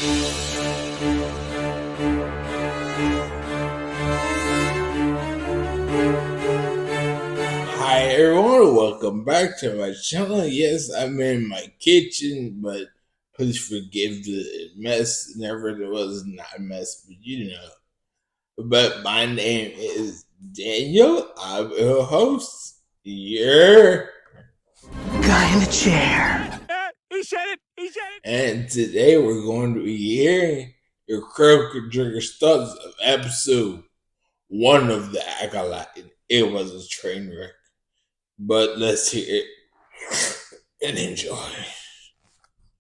Hi everyone, welcome back to my channel. Yes, I'm in my kitchen, but please forgive the mess. Never it was not a mess, but you know. But my name is Daniel. I'm your host. Yeah. Guy in the chair. He said it! He said it! And today we're going to be hearing your critical trigger thoughts of episode 1 of the Acolyte. It was a train wreck. But let's hear it and enjoy.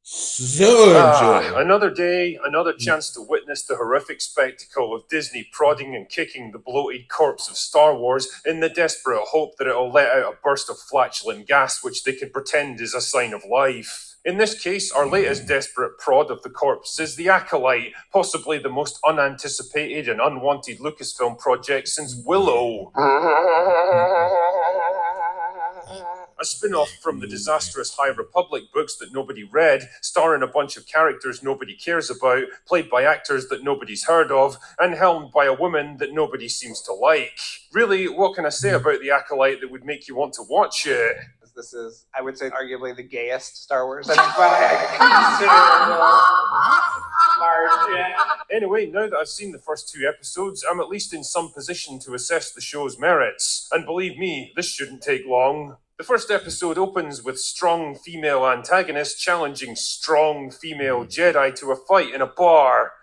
So enjoy. Another day, another chance to witness the horrific spectacle of Disney prodding and kicking the bloated corpse of Star Wars in the desperate hope that it'll let out a burst of flatulent gas which they can pretend is a sign of life. In this case, our latest desperate prod of the corpse is the Acolyte, possibly the most unanticipated and unwanted Lucasfilm project since Willow. A spin-off from the disastrous High Republic books that nobody read, starring a bunch of characters nobody cares about, played by actors that nobody's heard of, and helmed by a woman that nobody seems to like. Really, what can I say about the Acolyte that would make you want to watch it? This is, I would say, arguably the gayest Star Wars by a considerable margin. Anyway, now that I've seen the first 2 episodes, I'm at least in some position to assess the show's merits. And believe me, this shouldn't take long. The first episode opens with strong female antagonist challenging strong female Jedi to a fight in a bar.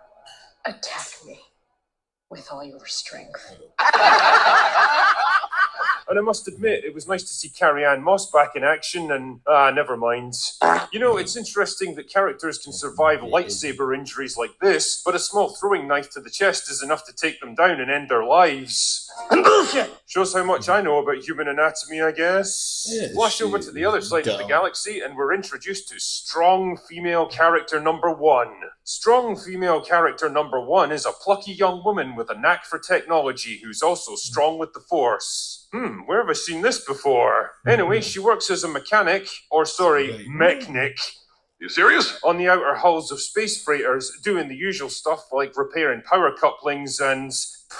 Attack me with all your strength. And I must admit, it was nice to see Carrie-Anne Moss back in action, and never mind. You know, it's interesting that characters can survive lightsaber injuries like this, but a small throwing knife to the chest is enough to take them down and end their lives. Bullshit! Shows how much I know about human anatomy, I guess. Yes, Flash over to the other side of the dumb. galaxy, and we're introduced to strong female character number 1. Strong female character number 1 is a plucky young woman with a knack for technology who's also strong with the Force. Where have I seen this before? Anyway, she works as a mechanic, mechanic. You serious? On the outer hulls of space freighters, doing the usual stuff like repairing power couplings and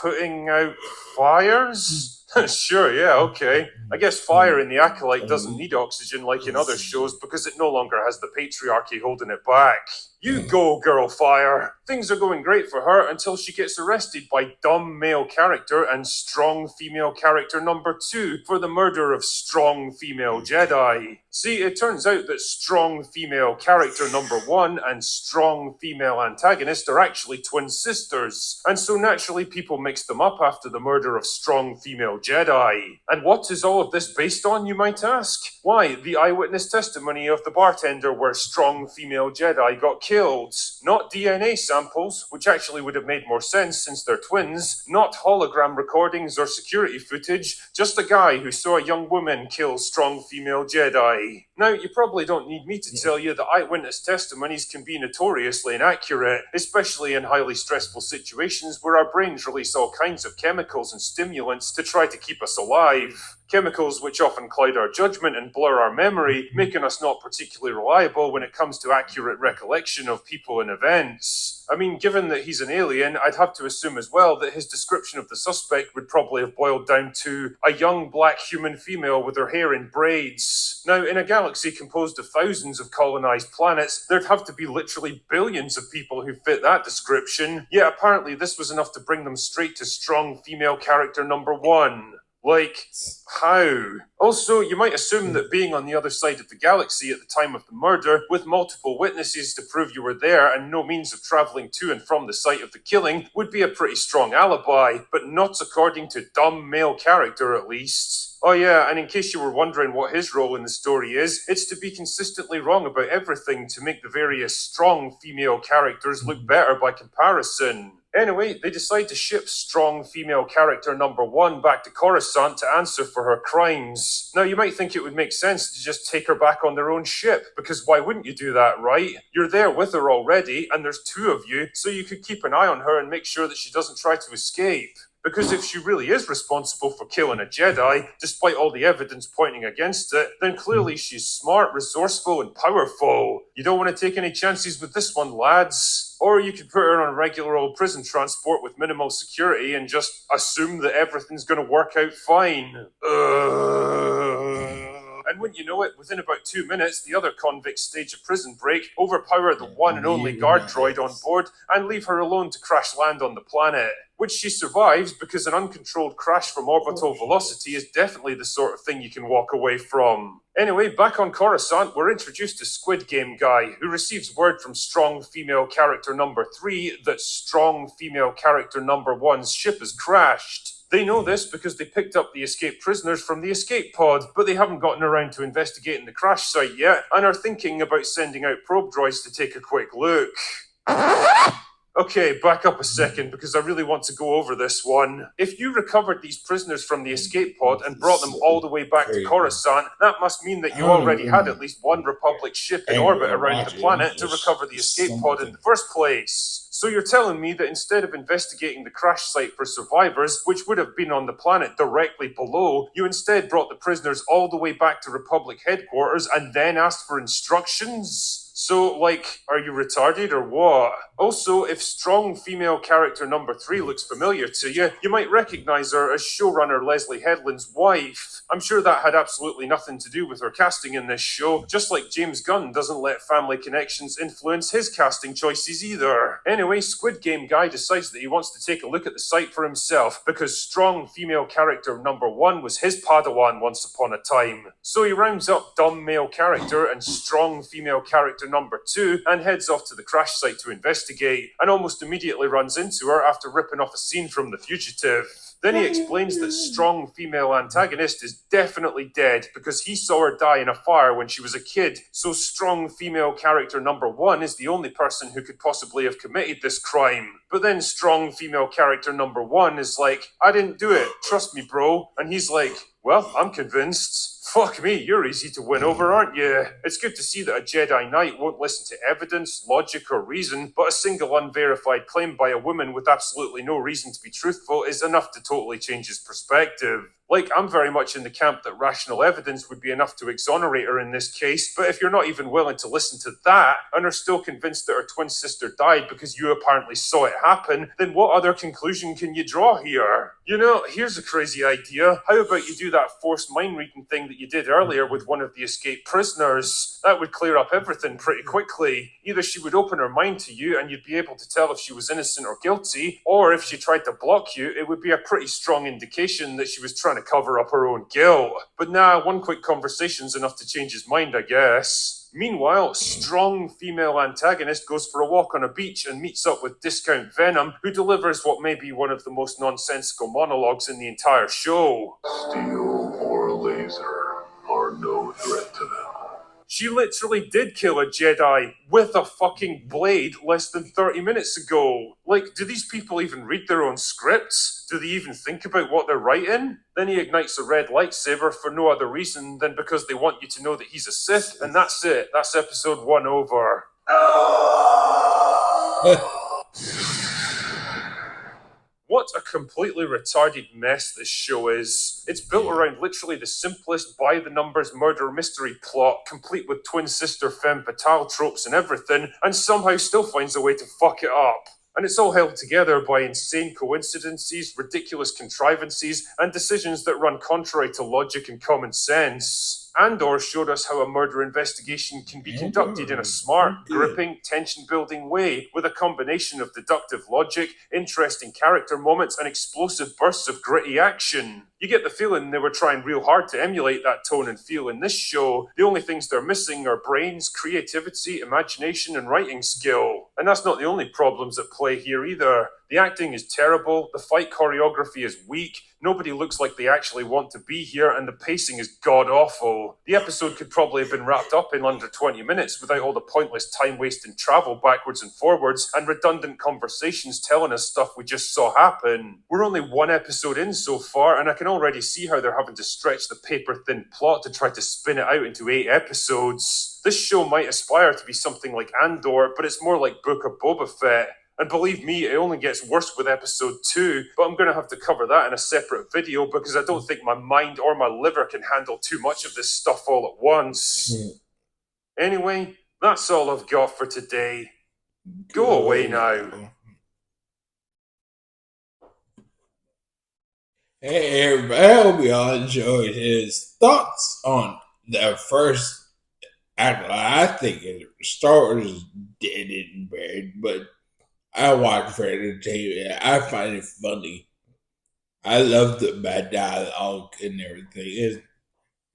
putting out fires? Sure, yeah, okay. I guess fire in the Acolyte doesn't need oxygen like in other shows because it no longer has the patriarchy holding it back. You go, girl fire. Things are going great for her until she gets arrested by dumb male character and strong female character number 2 for the murder of strong female Jedi. See, it turns out that strong female character number 1 and strong female antagonist are actually twin sisters, and so naturally people mix them up after the murder of strong female Jedi. And what is all of this based on, you might ask? Why, the eyewitness testimony of the bartender where strong female Jedi got killed. Not DNA samples, which actually would have made more sense since they're twins, not hologram recordings or security footage, just a guy who saw a young woman kill strong female Jedi. Now, you probably don't need me to tell you that eyewitness testimonies can be notoriously inaccurate, especially in highly stressful situations where our brains release all kinds of chemicals and stimulants to try to keep us alive. Chemicals which often cloud our judgment and blur our memory, making us not particularly reliable when it comes to accurate recollection of people and events. I mean, given that he's an alien, I'd have to assume as well that his description of the suspect would probably have boiled down to a young black human female with her hair in braids. Now, in a galaxy composed of thousands of colonized planets, there'd have to be literally billions of people who fit that description, yet apparently this was enough to bring them straight to strong female character number 1. Like, how? Also, you might assume that being on the other side of the galaxy at the time of the murder, with multiple witnesses to prove you were there and no means of traveling to and from the site of the killing, would be a pretty strong alibi, but not according to dumb male character at least. Oh yeah, and in case you were wondering what his role in the story is, it's to be consistently wrong about everything to make the various strong female characters look better by comparison. Anyway, they decide to ship strong female character number 1 back to Coruscant to answer for her crimes. Now, you might think it would make sense to just take her back on their own ship, because why wouldn't you do that, right? You're there with her already, and there's 2 of you, so you could keep an eye on her and make sure that she doesn't try to escape. Because if she really is responsible for killing a Jedi, despite all the evidence pointing against it, then clearly she's smart, resourceful, and powerful. You don't want to take any chances with this one, lads. Or you could put her on regular old prison transport with minimal security and just assume that everything's going to work out fine. And wouldn't you know it, within about 2 minutes, the other convicts stage a prison break, overpower the one and only guard droid on board, and leave her alone to crash land on the planet. Which she survives because an uncontrolled crash from orbital velocity is definitely the sort of thing you can walk away from. Anyway, back on Coruscant, we're introduced to Squid Game Guy, who receives word from strong female character number 3 that strong female character number 1's ship has crashed. They know this because they picked up the escaped prisoners from the escape pod, but they haven't gotten around to investigating the crash site yet, and are thinking about sending out probe droids to take a quick look. Okay, back up a second because I really want to go over this one. If you recovered these prisoners from the escape pod and brought them all the way back to Coruscant, that must mean that you already had at least one Republic ship in orbit around the planet to recover the escape pod in the first place. So you're telling me that instead of investigating the crash site for survivors, which would have been on the planet directly below, you instead brought the prisoners all the way back to Republic headquarters and then asked for instructions? So, like, are you retarded or what? Also, if strong female character number 3 looks familiar to you, you might recognize her as showrunner Leslie Headland's wife. I'm sure that had absolutely nothing to do with her casting in this show, just like James Gunn doesn't let family connections influence his casting choices either. Anyway, Squid Game Guy decides that he wants to take a look at the site for himself, because strong female character number 1 was his Padawan once upon a time. So he rounds up dumb male character and strong female character number 2 and heads off to the crash site to investigate, and almost immediately runs into her after ripping off a scene from The Fugitive. Then he explains that strong female antagonist is definitely dead because he saw her die in a fire when she was a kid, so strong female character number 1 is the only person who could possibly have committed this crime. But then strong female character number 1 is like, I didn't do it, trust me bro, and he's like, well, I'm convinced. Fuck me, you're easy to win over, aren't you? It's good to see that a Jedi Knight won't listen to evidence, logic, or reason, but a single unverified claim by a woman with absolutely no reason to be truthful is enough to totally change his perspective. Like, I'm very much in the camp that rational evidence would be enough to exonerate her in this case, but if you're not even willing to listen to that, and are still convinced that her twin sister died because you apparently saw it happen, then what other conclusion can you draw here? You know, here's a crazy idea. How about you do that forced mind-reading thing that you did earlier with one of the escaped prisoners? That would clear up everything pretty quickly. Either she would open her mind to you and you'd be able to tell if she was innocent or guilty, or if she tried to block you, it would be a pretty strong indication that she was trying to cover up her own guilt. But nah, one quick conversation's enough to change his mind, I guess. Meanwhile, strong female antagonist goes for a walk on a beach and meets up with Discount Venom, who delivers what may be one of the most nonsensical monologues in the entire show. Steel or laser are no threat to them. She literally did kill a Jedi with a fucking blade less than 30 minutes ago. Like, do these people even read their own scripts? Do they even think about what they're writing? Then he ignites a red lightsaber for no other reason than because they want you to know that he's a Sith, and that's it. That's episode 1 over. What a completely retarded mess this show is. It's built around literally the simplest by-the-numbers murder mystery plot, complete with twin sister femme fatale tropes and everything, and somehow still finds a way to fuck it up. And it's all held together by insane coincidences, ridiculous contrivances, and decisions that run contrary to logic and common sense. Andor showed us how a murder investigation can be conducted in a smart, gripping, tension-building way with a combination of deductive logic, interesting character moments, and explosive bursts of gritty action. You get the feeling they were trying real hard to emulate that tone and feel in this show. The only things they're missing are brains, creativity, imagination, and writing skill. And that's not the only problems at play here either. The acting is terrible, the fight choreography is weak, nobody looks like they actually want to be here, and the pacing is god-awful. The episode could probably have been wrapped up in under 20 minutes without all the pointless time-wasting travel backwards and forwards and redundant conversations telling us stuff we just saw happen. We're only 1 episode in so far, and I can already see how they're having to stretch the paper-thin plot to try to spin it out into 8 episodes. This show might aspire to be something like Andor, but it's more like Book of Boba Fett. And believe me, it only gets worse with episode 2, but I'm going to have to cover that in a separate video because I don't think my mind or my liver can handle too much of this stuff all at once. Anyway, that's all I've got for today. Go away now. Hey everybody, I hope y'all enjoyed his thoughts on the first Acolyte. I think Star Wars dead and buried, but I watch for entertainment. I find it funny. I love the bad dialogue and everything.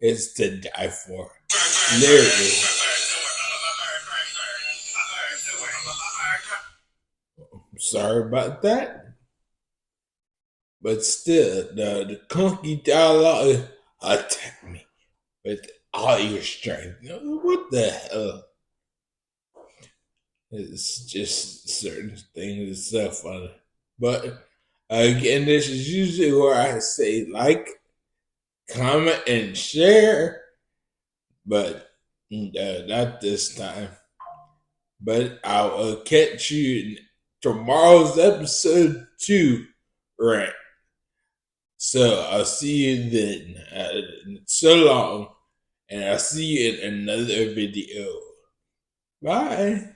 It's to die for. Literally. Sorry about that. But still, the clunky dialogue attack me with all your strength. What the hell? It's just certain things and stuff on it. But again, this is usually where I say like, comment, and share. But not this time. But I will catch you in tomorrow's episode 2 rant. So I'll see you then. So long. And I'll see you in another video. Bye.